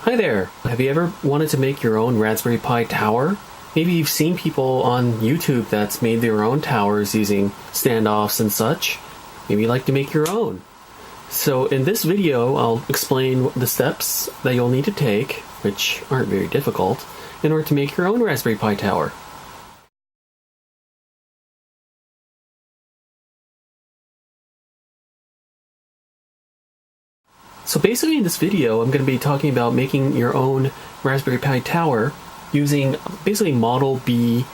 Hi there! Have you ever wanted to make your own Raspberry Pi tower? Maybe you've seen people on YouTube that's made their own towers using standoffs and such. Maybe you'd like to make your own. So in this video, I'll explain the steps that you'll need to take, which aren't very difficult, in order to make your own Raspberry Pi tower. So basically in this video, I'm going to be talking about making your own Raspberry Pi tower using basically Model B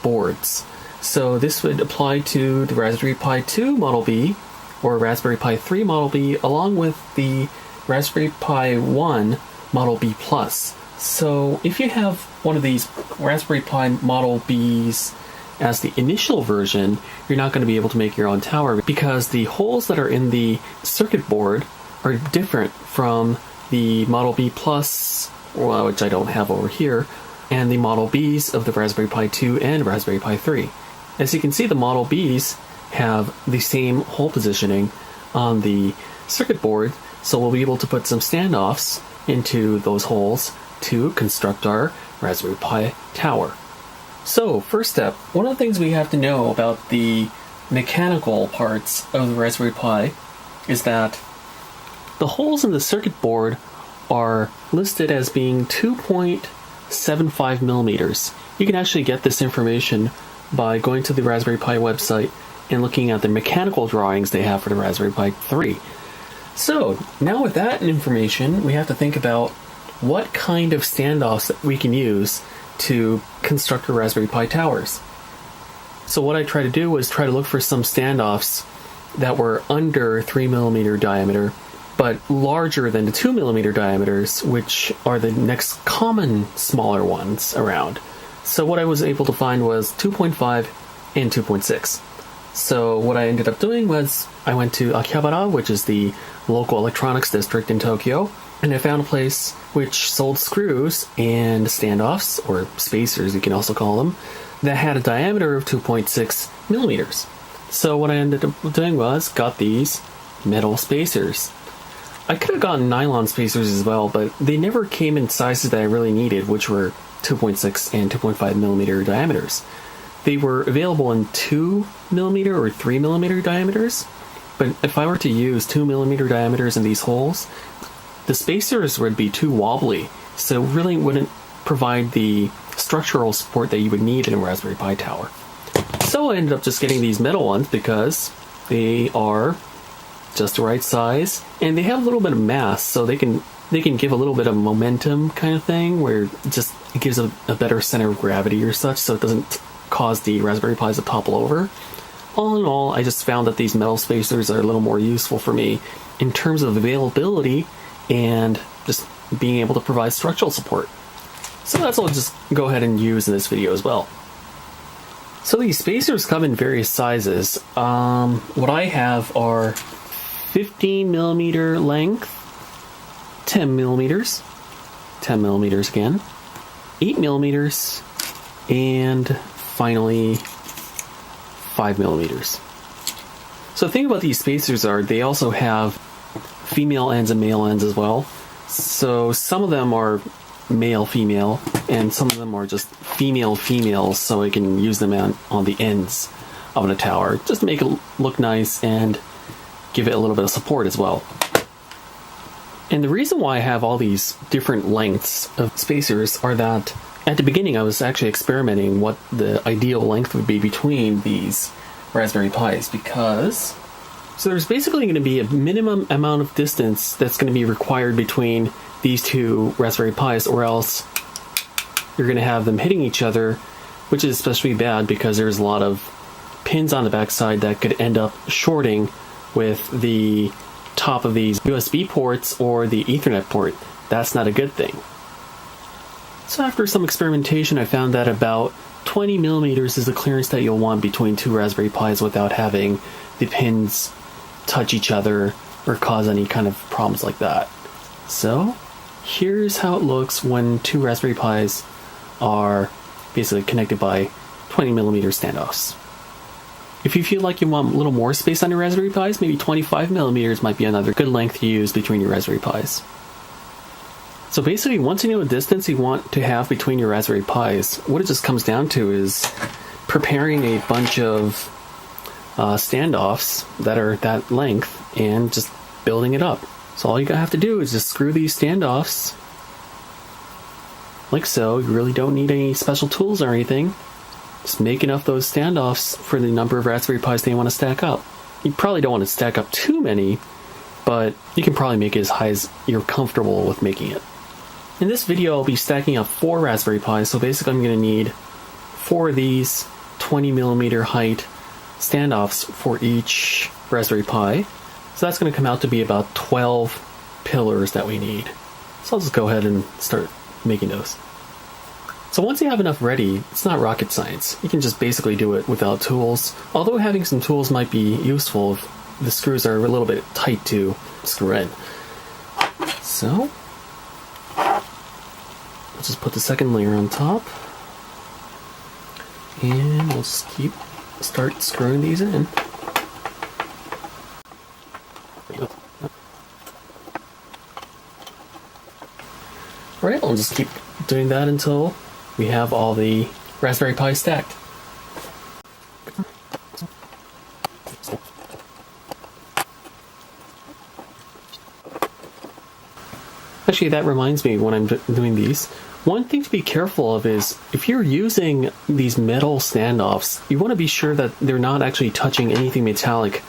boards. So this would apply to the Raspberry Pi 2 Model B or Raspberry Pi 3 Model B along with the Raspberry Pi 1 Model B+. So if you have one of these Raspberry Pi Model Bs as the initial version, you're not going to be able to make your own tower because the holes that are in the circuit board are different from the Model B+, which I don't have over here, and the Model Bs of the Raspberry Pi 2 and Raspberry Pi 3. As you can see, the Model Bs have the same hole positioning on the circuit board, so we'll be able to put some standoffs into those holes to construct our Raspberry Pi tower. So, first step, one of the things we have to know about the mechanical parts of the Raspberry Pi is that the holes in the circuit board are listed as being 2.75 millimeters. You can actually get this information by going to the Raspberry Pi website and looking at the mechanical drawings they have for the Raspberry Pi 3. So, now with that information, we have to think about what kind of standoffs that we can use to construct our Raspberry Pi towers. So what I tried to do was try to look for some standoffs that were under 3 millimeter diameter but larger than the 2 millimeter diameters, which are the next common smaller ones around. So what I was able to find was 2.5 and 2.6. So what I ended up doing was I went to Akihabara, which is the local electronics district in Tokyo, and I found a place which sold screws and standoffs, or spacers you can also call them, that had a diameter of 2.6 millimeters. So what I ended up doing was got these metal spacers. I could have gotten nylon spacers as well, but they never came in sizes that I really needed, which were 2.6 and 2.5 millimeter diameters. They were available in 2 millimeter or 3 millimeter diameters, but if I were to use 2 millimeter diameters in these holes, the spacers would be too wobbly, so really wouldn't provide the structural support that you would need in a Raspberry Pi tower. So I ended up just getting these metal ones because they are just the right size, and they have a little bit of mass, so they can give a little bit of momentum kind of thing, where it gives a better center of gravity or such, so it doesn't cause the Raspberry Pis to topple over. All in all, I just found that these metal spacers are a little more useful for me in terms of availability and just being able to provide structural support. So that's what I'll just go ahead and use in this video as well. So these spacers come in various sizes. What I have are 15 millimeter length, 10 millimeters again, 8 millimeters, and finally 5 millimeters. So the thing about these spacers are they also have female ends and male ends as well. So some of them are male-female, and some of them are just female-females, so I can use them on the ends of a tower, just to make it look nice and give it a little bit of support as well. And the reason why I have all these different lengths of spacers are that at the beginning I was actually experimenting what the ideal length would be between these Raspberry Pis, because so there's basically going to be a minimum amount of distance that's going to be required between these two Raspberry Pis, or else you're going to have them hitting each other, which is especially bad because there's a lot of pins on the backside that could end up shorting with the top of these USB ports or the Ethernet port. That's not a good thing. So after some experimentation, I found that about 20 millimeters is the clearance that you'll want between two Raspberry Pis without having the pins touch each other or cause any kind of problems like that. So here's how it looks when two Raspberry Pis are basically connected by 20 millimeter standoffs. If you feel like you want a little more space on your Raspberry Pis, maybe 25 millimeters might be another good length to use between your Raspberry Pis. So basically, once you know the distance you want to have between your Raspberry Pis, what it just comes down to is preparing a bunch of standoffs that are that length and just building it up. So all you have to do is just screw these standoffs like so. You really don't need any special tools or anything. Just make enough those standoffs for the number of Raspberry Pis that you want to stack up. You probably don't want to stack up too many, but you can probably make it as high as you're comfortable with making it. In this video, I'll be stacking up 4 Raspberry Pis, so basically I'm going to need 4 of these 20mm height standoffs for each Raspberry Pi. So that's going to come out to be about 12 pillars that we need. So I'll just go ahead and start making those. So once you have enough ready, it's not rocket science. You can just basically do it without tools, although having some tools might be useful if the screws are a little bit tight to screw in. So let's just put the second layer on top, and we'll just start screwing these in. Alright, I'll just keep doing that until we have all the Raspberry Pi stacked. Actually, that reminds me, when I'm doing these, one thing to be careful of is if you're using these metal standoffs, you want to be sure that they're not actually touching anything metallic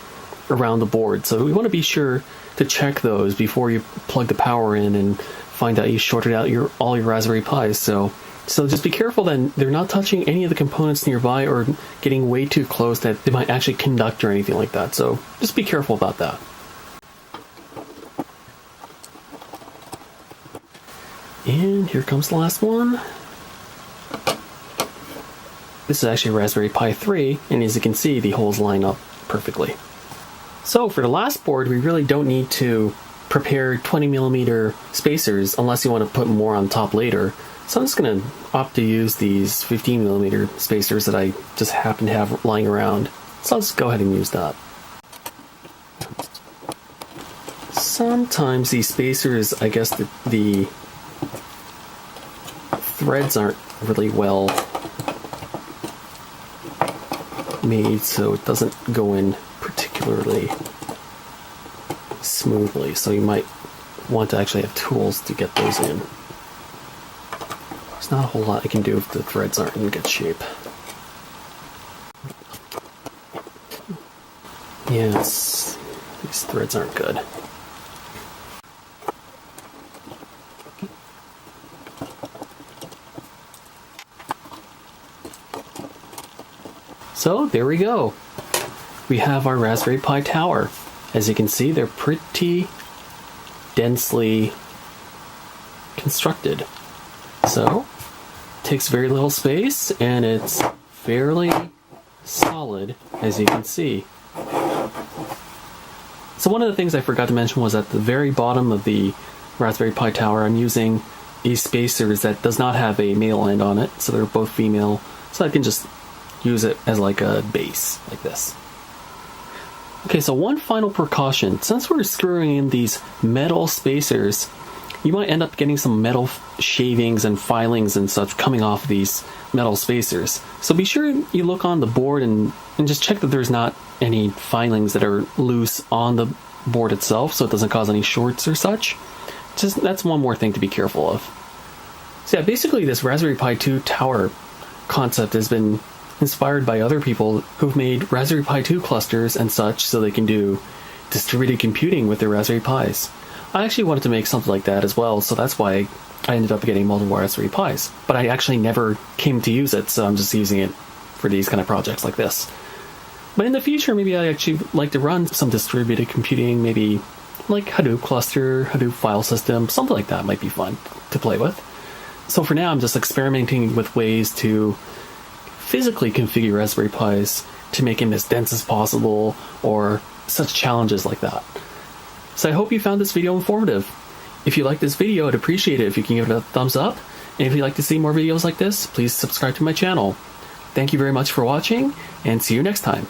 around the board. So we want to be sure to check those before you plug the power in and find out you shorted out all your Raspberry Pis. So just be careful that they're not touching any of the components nearby or getting way too close that they might actually conduct or anything like that. So just be careful about that. And here comes the last one. This is actually a Raspberry Pi 3, and as you can see, the holes line up perfectly. So for the last board, we really don't need to prepare 20mm spacers unless you want to put more on top later. So I'm just going to opt to use these 15mm spacers that I just happen to have lying around. So I'll just go ahead and use that. Sometimes these spacers, I guess the threads aren't really well made, so it doesn't go in particularly smoothly, so you might want to actually have tools to get those in. There's not a whole lot I can do if the threads aren't in good shape. Yes, these threads aren't good. So there we go. We have our Raspberry Pi tower. As you can see, they're pretty densely constructed. So it takes very little space and it's fairly solid, as you can see. So one of the things I forgot to mention was at the very bottom of the Raspberry Pi tower, I'm using these spacers that does not have a male end on it, so they're both female, so I can just use it as like a base, like this. Okay, so one final precaution. Since we're screwing in these metal spacers, you might end up getting some metal shavings and filings and such coming off these metal spacers. So be sure you look on the board and just check that there's not any filings that are loose on the board itself, so it doesn't cause any shorts or such. Just that's one more thing to be careful of. So yeah, basically this Raspberry Pi 2 tower concept has been inspired by other people who've made Raspberry Pi 2 clusters and such so they can do distributed computing with their Raspberry Pis. I actually wanted to make something like that as well, so that's why I ended up getting multiple Raspberry Pis. But I actually never came to use it, so I'm just using it for these kind of projects like this. But in the future, maybe I actually like to run some distributed computing, maybe like Hadoop cluster, Hadoop file system, something like that might be fun to play with. So for now, I'm just experimenting with ways to physically configure Raspberry Pis to make them as dense as possible, or such challenges like that. So I hope you found this video informative. If you like this video, I'd appreciate it if you can give it a thumbs up, and if you'd like to see more videos like this, please subscribe to my channel. Thank you very much for watching, and see you next time.